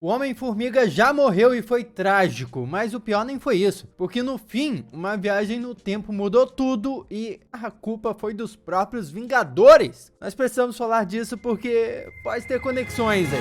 O Homem-Formiga já morreu e foi trágico, mas o pior nem foi isso, porque no fim, uma viagem no tempo mudou tudo e a culpa foi dos próprios Vingadores. Nós precisamos falar disso porque pode ter conexões aí.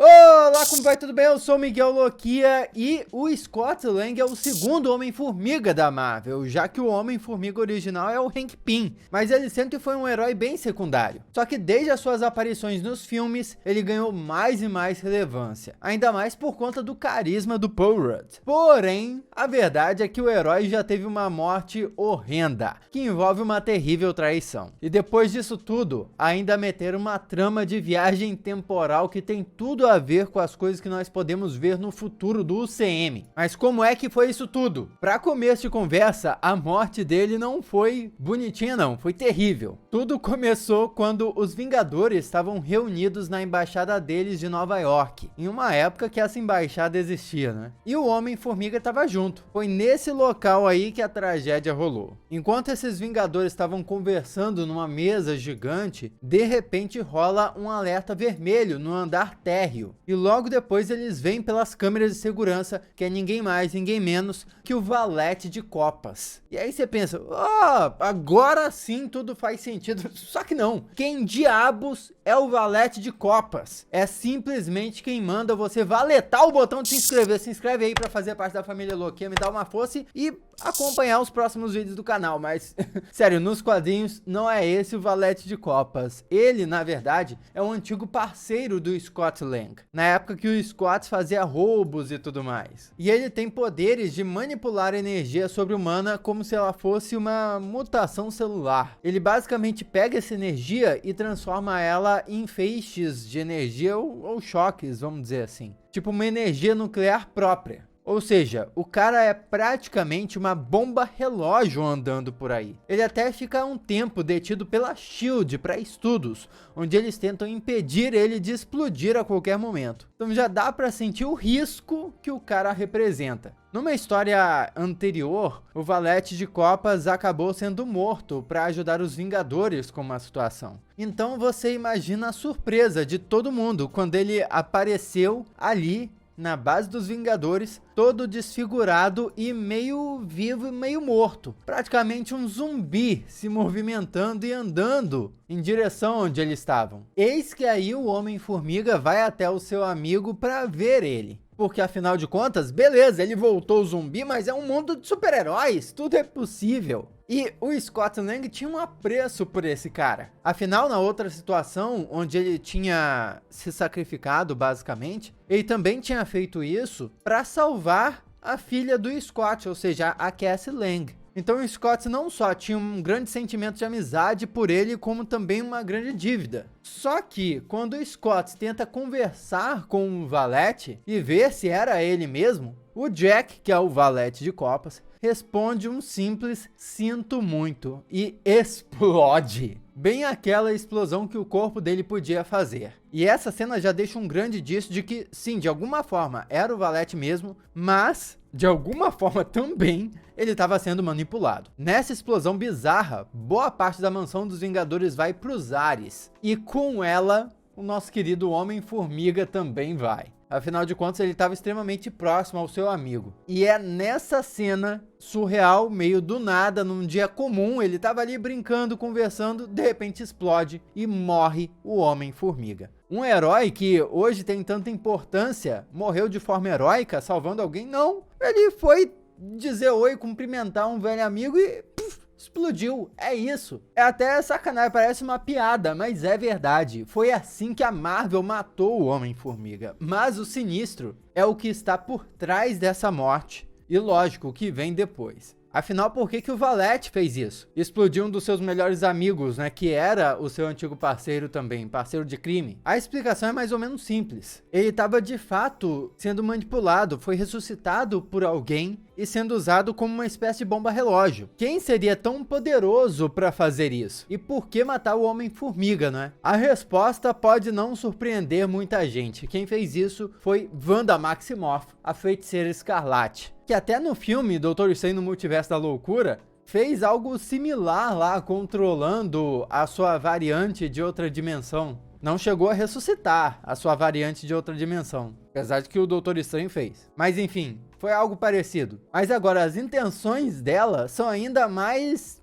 Olá, como vai? Tudo bem? Eu sou o Miguel Loquia e o Scott Lang é o segundo Homem-Formiga da Marvel, já que o Homem-Formiga original é o Hank Pym, mas ele sempre foi um herói bem secundário. Só que desde as suas aparições nos filmes, ele ganhou mais e mais relevância, ainda mais por conta do carisma do Paul Rudd. Porém, a verdade é que o herói já teve uma morte horrenda, que envolve uma terrível traição. E depois disso tudo, ainda meteram uma trama de viagem temporal que tem tudo a ver com as coisas que nós podemos ver no futuro do UCM. Mas como é que foi isso tudo? Para começo de conversa, a morte dele não foi bonitinha não, foi terrível. Tudo começou quando os Vingadores estavam reunidos na embaixada deles de Nova York, em uma época que essa embaixada existia, né? E o Homem-Formiga estava junto. Foi nesse local aí que a tragédia rolou. Enquanto esses Vingadores estavam conversando numa mesa gigante, de repente rola um alerta vermelho no andar térreo. E logo depois eles veem pelas câmeras de segurança que é ninguém mais, ninguém menos que o Valete de Copas. E aí você pensa, agora sim tudo faz sentido. Só que não. Quem diabos é o Valete de Copas? É simplesmente quem manda você valetar o botão de se inscrever. Se inscreve aí pra fazer parte da família Loquia, me dá uma força e acompanhar os próximos vídeos do canal. Mas, sério, nos quadrinhos não é esse o Valete de Copas. Ele, na verdade, é um antigo parceiro do Scott Lang, na época que o Scott fazia roubos e tudo mais. E ele tem poderes de manipular energia sobre-humana como se ela fosse uma mutação celular. Ele basicamente pega essa energia e transforma ela em feixes de energia ou choques, vamos dizer assim. Tipo uma energia nuclear própria. Ou seja, o cara é praticamente uma bomba relógio andando por aí. Ele até fica um tempo detido pela SHIELD para estudos, onde eles tentam impedir ele de explodir a qualquer momento. Então já dá para sentir o risco que o cara representa. Numa história anterior, o Valete de Copas acabou sendo morto para ajudar os Vingadores com uma situação. Então você imagina a surpresa de todo mundo quando ele apareceu ali na base dos Vingadores, todo desfigurado e meio vivo e meio morto. Praticamente um zumbi se movimentando e andando em direção onde eles estavam. Eis que aí o Homem-Formiga vai até o seu amigo para ver ele. Porque afinal de contas, beleza, ele voltou zumbi, mas é um mundo de super-heróis, tudo é possível. E o Scott Lang tinha um apreço por esse cara. Afinal, na outra situação, onde ele tinha se sacrificado, basicamente, ele também tinha feito isso para salvar a filha do Scott, ou seja, a Cassie Lang. Então o Scott não só tinha um grande sentimento de amizade por ele, como também uma grande dívida. Só que quando o Scott tenta conversar com o Valete e ver se era ele mesmo, o Jack, que é o Valete de Copas, responde um simples "sinto muito" e explode. Bem aquela explosão que o corpo dele podia fazer. E essa cena já deixa um grande indício de que, sim, de alguma forma era o Valete mesmo, mas de alguma forma também ele estava sendo manipulado. Nessa explosão bizarra, boa parte da mansão dos Vingadores vai para os ares. E com ela, o nosso querido Homem-Formiga também vai. Afinal de contas, ele estava extremamente próximo ao seu amigo. E é nessa cena surreal, meio do nada, num dia comum, ele estava ali brincando, conversando, de repente explode e morre o Homem-Formiga. Um herói que hoje tem tanta importância, morreu de forma heróica, salvando alguém? Não. Ele foi dizer oi, cumprimentar um velho amigo e explodiu, é isso. É até sacanagem, parece uma piada, mas é verdade. Foi assim que a Marvel matou o Homem-Formiga. Mas o sinistro é o que está por trás dessa morte. E lógico, o que vem depois. Afinal, por que o Valete fez isso? Explodiu um dos seus melhores amigos, né? Que era o seu antigo parceiro também, parceiro de crime. A explicação é mais ou menos simples. Ele estava de fato sendo manipulado, foi ressuscitado por alguém e sendo usado como uma espécie de bomba relógio. Quem seria tão poderoso para fazer isso? E por que matar o Homem-Formiga, né? A resposta pode não surpreender muita gente. Quem fez isso foi Wanda Maximoff, a Feiticeira Escarlate, que até no filme Doutor Estranho no Multiverso da Loucura fez algo similar lá, controlando a sua variante de outra dimensão. Não chegou a ressuscitar a sua variante de outra dimensão, apesar de que o Doutor Estranho fez. Mas enfim, foi algo parecido. Mas agora, as intenções dela são ainda mais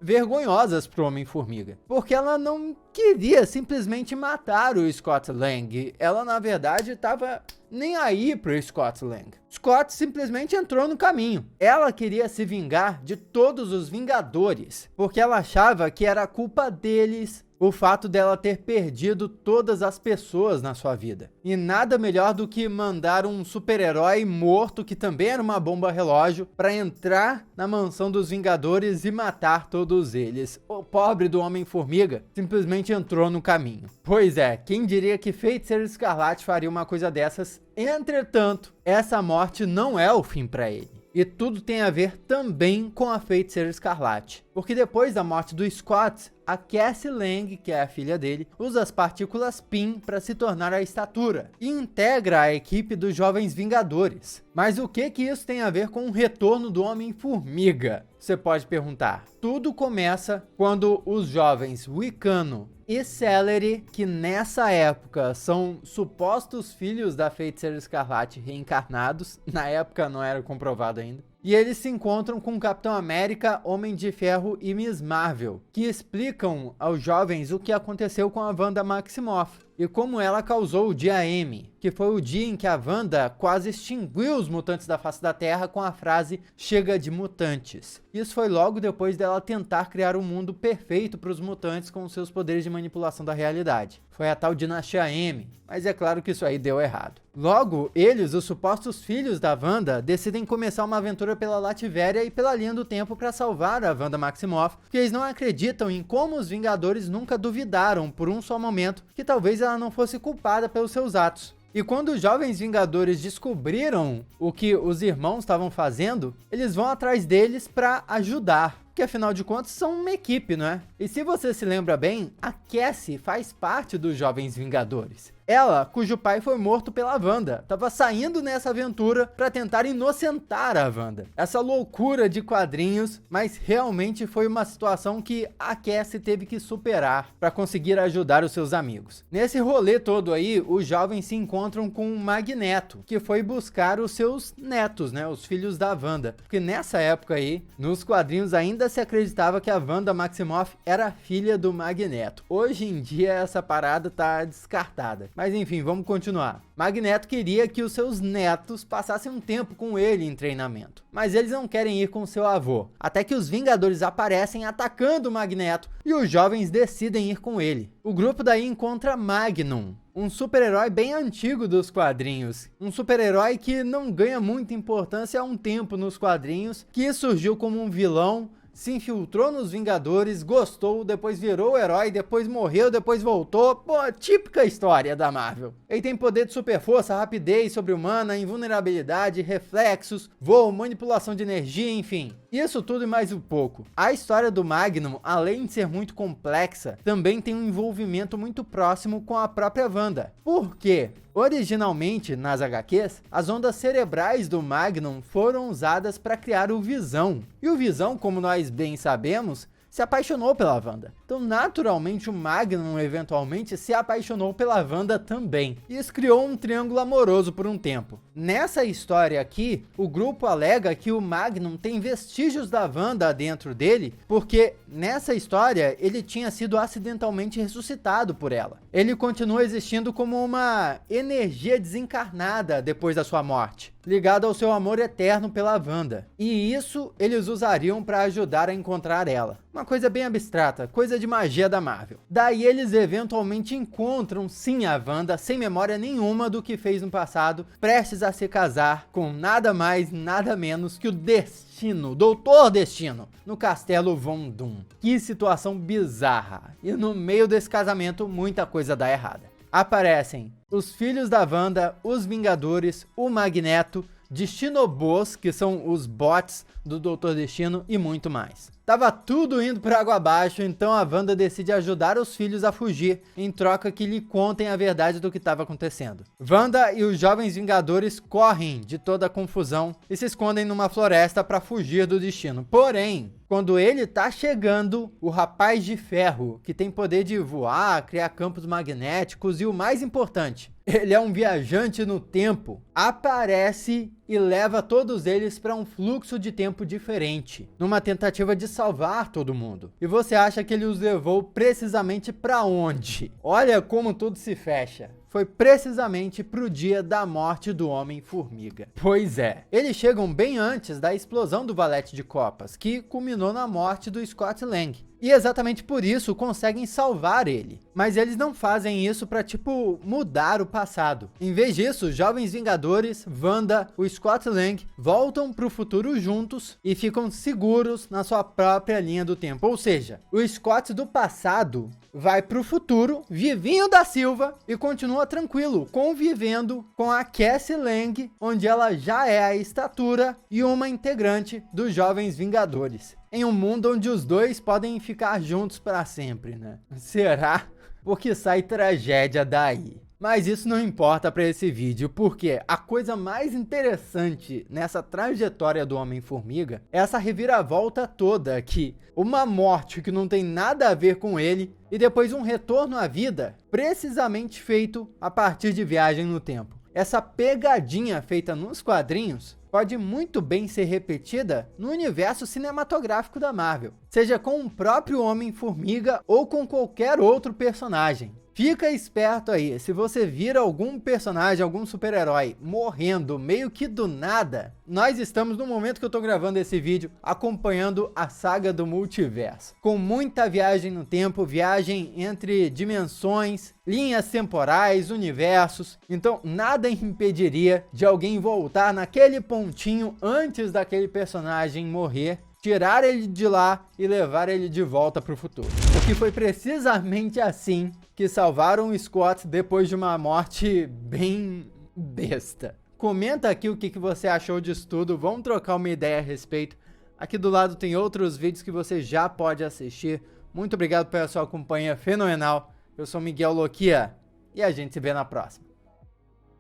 vergonhosas pro Homem-Formiga, porque ela não queria simplesmente matar o Scott Lang. Ela, na verdade, estava nem aí pro Scott Lang. Scott simplesmente entrou no caminho. Ela queria se vingar de todos os Vingadores, porque ela achava que era culpa deles o fato dela ter perdido todas as pessoas na sua vida. E nada melhor do que mandar um super-herói morto, que também era uma bomba relógio, para entrar na mansão dos Vingadores e matar todos eles. O pobre do Homem-Formiga simplesmente entrou no caminho. Pois é, quem diria que Feiticeiro Escarlate faria uma coisa dessas? Entretanto, essa morte não é o fim para ele. E tudo tem a ver também com a Feiticeira Escarlate. Porque depois da morte do Scott, a Cassie Lang, que é a filha dele, usa as partículas PIM para se tornar a estatura e integra a equipe dos Jovens Vingadores. Mas o que isso tem a ver com o retorno do Homem-Formiga? Você pode perguntar. Tudo começa quando os jovens Wicano e Celery, que nessa época são supostos filhos da Feiticeira Escarlate reencarnados, na época não era comprovado ainda, e eles se encontram com Capitão América, Homem de Ferro e Miss Marvel, que explicam aos jovens o que aconteceu com a Wanda Maximoff e como ela causou o Dia M, que foi o dia em que a Wanda quase extinguiu os mutantes da face da Terra com a frase "chega de mutantes". Isso foi logo depois dela tentar criar um mundo perfeito para os mutantes com seus poderes de manipulação da realidade. Foi a tal Dinastia M, mas é claro que isso aí deu errado. Logo, eles, os supostos filhos da Wanda, decidem começar uma aventura pela Latvéria e pela linha do tempo para salvar a Wanda Maximoff, porque eles não acreditam em como os Vingadores nunca duvidaram por um só momento que talvez ela não fosse culpada pelos seus atos. E quando os Jovens Vingadores descobriram o que os irmãos estavam fazendo, eles vão atrás deles para ajudar. Porque afinal de contas são uma equipe, não é? E se você se lembra bem, a Cassie faz parte dos Jovens Vingadores. Ela, cujo pai foi morto pela Wanda, estava saindo nessa aventura para tentar inocentar a Wanda. Essa loucura de quadrinhos, mas realmente foi uma situação que a Cassie teve que superar para conseguir ajudar os seus amigos. Nesse rolê todo aí, os jovens se encontram com o Magneto, que foi buscar os seus netos, né, os filhos da Wanda. Porque nessa época aí, nos quadrinhos ainda se acreditava que a Wanda Maximoff era filha do Magneto. Hoje em dia essa parada tá descartada. Mas enfim, vamos continuar. Magneto queria que os seus netos passassem um tempo com ele em treinamento, mas eles não querem ir com seu avô, até que os Vingadores aparecem atacando o Magneto e os jovens decidem ir com ele. O grupo daí encontra Magnum, um super-herói bem antigo dos quadrinhos, um super-herói que não ganha muita importância há um tempo nos quadrinhos, que surgiu como um vilão, se infiltrou nos Vingadores, gostou, depois virou herói, depois morreu, depois voltou. Pô, típica história da Marvel. Ele tem poder de super força, rapidez sobre-humana, invulnerabilidade, reflexos, voo, manipulação de energia, enfim. Isso tudo e mais um pouco. A história do Magnum, além de ser muito complexa, também tem um envolvimento muito próximo com a própria Wanda. Por quê? Originalmente, nas HQs, as ondas cerebrais do Magnum foram usadas para criar o Visão. E o Visão, como nós bem sabemos, se apaixonou pela Wanda. Então, naturalmente, o Magnum eventualmente se apaixonou pela Wanda também. E isso criou um triângulo amoroso por um tempo. Nessa história aqui, o grupo alega que o Magnum tem vestígios da Wanda dentro dele, porque nessa história ele tinha sido acidentalmente ressuscitado por ela. Ele continua existindo como uma energia desencarnada depois da sua morte, ligado ao seu amor eterno pela Wanda. E isso eles usariam para ajudar a encontrar ela. Uma coisa bem abstrata, coisa de magia da Marvel. Daí eles eventualmente encontram sim a Wanda sem memória nenhuma do que fez no passado, prestes a se casar com nada mais, nada menos que o Destino, Doutor Destino, no Castelo Von Doom. Que situação bizarra. E no meio desse casamento, muita coisa dá errada. Aparecem os filhos da Wanda, os Vingadores, o Magneto, Destinobos, que são os bots do Doutor Destino e muito mais. Tava tudo indo por água abaixo, então a Wanda decide ajudar os filhos a fugir, em troca que lhe contem a verdade do que estava acontecendo. Wanda e os Jovens Vingadores correm de toda a confusão e se escondem numa floresta para fugir do destino. Porém, quando ele tá chegando, o Rapaz de Ferro, que tem poder de voar, criar campos magnéticos e o mais importante, ele é um viajante no tempo, aparece e leva todos eles para um fluxo de tempo diferente, numa tentativa de salvar todo mundo. E você acha que ele os levou precisamente para onde? Olha como tudo se fecha. Foi precisamente pro dia da morte do Homem-Formiga. Pois é, eles chegam bem antes da explosão do Valete de Copas, que culminou na morte do Scott Lang. E exatamente por isso conseguem salvar ele. Mas eles não fazem isso pra, tipo, mudar o passado. Em vez disso, os Jovens Vingadores, Wanda, o Scott Lang voltam pro futuro juntos e ficam seguros na sua própria linha do tempo. Ou seja, o Scott do passado vai pro futuro, vivinho da Silva, e continua tranquilo, convivendo com a Cassie Lang, onde ela já é a estatura e uma integrante dos Jovens Vingadores. Em um mundo onde os dois podem ficar juntos para sempre, né? Será? Porque sai tragédia daí. Mas isso não importa para esse vídeo, porque a coisa mais interessante nessa trajetória do Homem-Formiga é essa reviravolta toda aqui. Uma morte que não tem nada a ver com ele e depois um retorno à vida precisamente feito a partir de viagem no tempo. Essa pegadinha feita nos quadrinhos pode muito bem ser repetida no universo cinematográfico da Marvel, seja com o próprio Homem-Formiga ou com qualquer outro personagem. Fica esperto aí, se você vir algum personagem, algum super-herói morrendo meio que do nada, nós estamos no momento que eu tô gravando esse vídeo acompanhando a saga do multiverso, com muita viagem no tempo, viagem entre dimensões, linhas temporais, universos. Então nada impediria de alguém voltar naquele pontinho antes daquele personagem morrer, tirar ele de lá e levar ele de volta para o futuro. O que foi precisamente assim que salvaram o Scott depois de uma morte bem besta. Comenta aqui o que você achou disso tudo, vamos trocar uma ideia a respeito. Aqui do lado tem outros vídeos que você já pode assistir. Muito obrigado pela sua companhia fenomenal. Eu sou Miguel Loquia e a gente se vê na próxima.